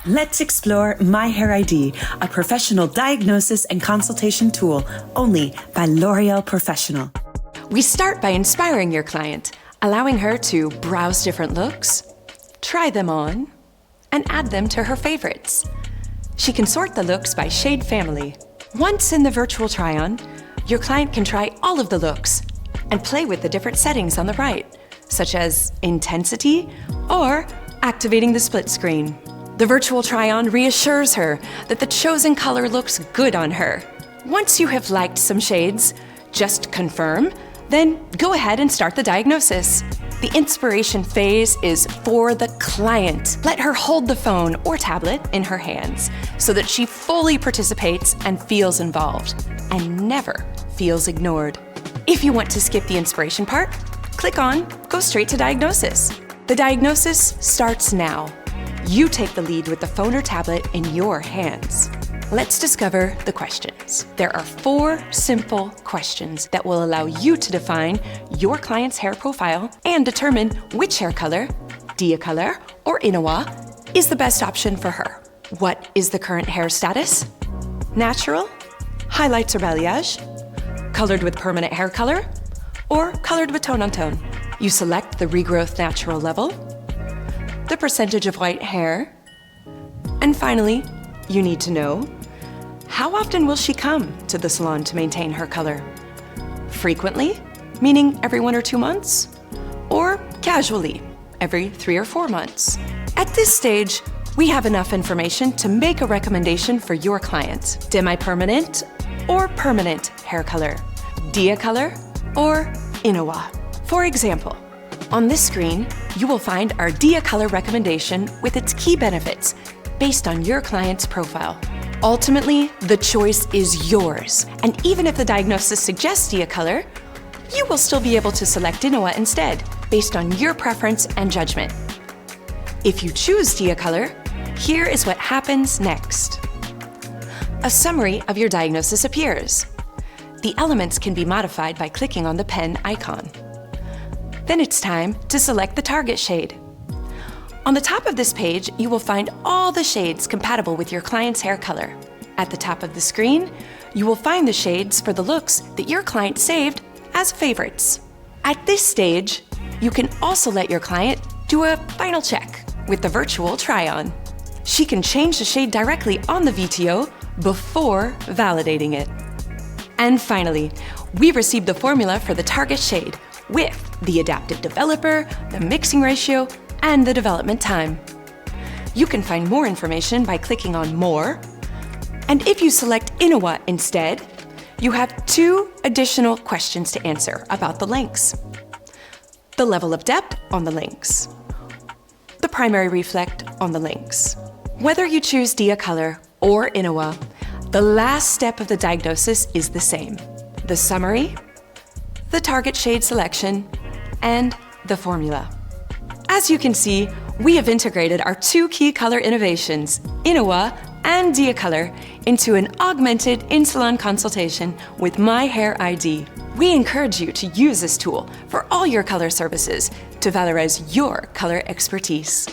Let's explore My Hair ID, a professional diagnosis and consultation tool only by L'Oréal Professionnel. We start by inspiring your client, allowing her to browse different looks, try them on, and add them to her favorites. She can sort the looks by shade family. Once in the virtual try-on, your client can try all of the looks and play with the different settings on the right, such as intensity or activating the split screen. The virtual try-on reassures her that the chosen color looks good on her. Once you have liked some shades, just confirm, then go ahead and start the diagnosis. The inspiration phase is for the client. Let her hold the phone or tablet in her hands so that she fully participates and feels involved and never feels ignored. If you want to skip the inspiration part, click on Go Straight to Diagnosis. The diagnosis starts now. You take the lead with the phone or tablet in your hands. Let's discover the questions. There are 4 simple questions that will allow you to define your client's hair profile and determine which hair color, dia color or NOU, is the best option for her. What is the current hair status? Natural, highlights or balayage, colored with permanent hair color, or colored with tone on tone. You select the regrowth natural level, the percentage of white hair, and finally, you need to know, how often will she come to the salon to maintain her color? Frequently, meaning every 1 or 2 months, or casually, every 3 or 4 months. At this stage, we have enough information to make a recommendation for your client. Demi-permanent or permanent hair color, dia color or NOU. For example, on this screen, you will find our dia color recommendation with its key benefits based on your client's profile. Ultimately, the choice is yours, and even if the diagnosis suggests dia color, you will still be able to select NOU instead, based on your preference and judgment. If you choose dia color, here is what happens next. A summary of your diagnosis appears. The elements can be modified by clicking on the pen icon. Then it's time to select the target shade. On the top of this page, you will find all the shades compatible with your client's hair color. At the top of the screen, you will find the shades for the looks that your client saved as favorites. At this stage, you can also let your client do a final check with the virtual try-on. She can change the shade directly on the VTO before validating it. And finally, we received the formula for the target shade with the adaptive developer, the mixing ratio, and the development time. You can find more information by clicking on More, and if you select NOU instead, you have 2 additional questions to answer about the links. The level of depth on the links, the primary reflect on the links. Whether you choose dia color or NOU, the last step of the diagnosis is the same: the summary, the target shade selection, and the formula. As you can see, we have integrated our 2 key color innovations, NOU and dia color, into an augmented in-salon consultation with My Hair ID. We encourage you to use this tool for all your color services to valorize your color expertise.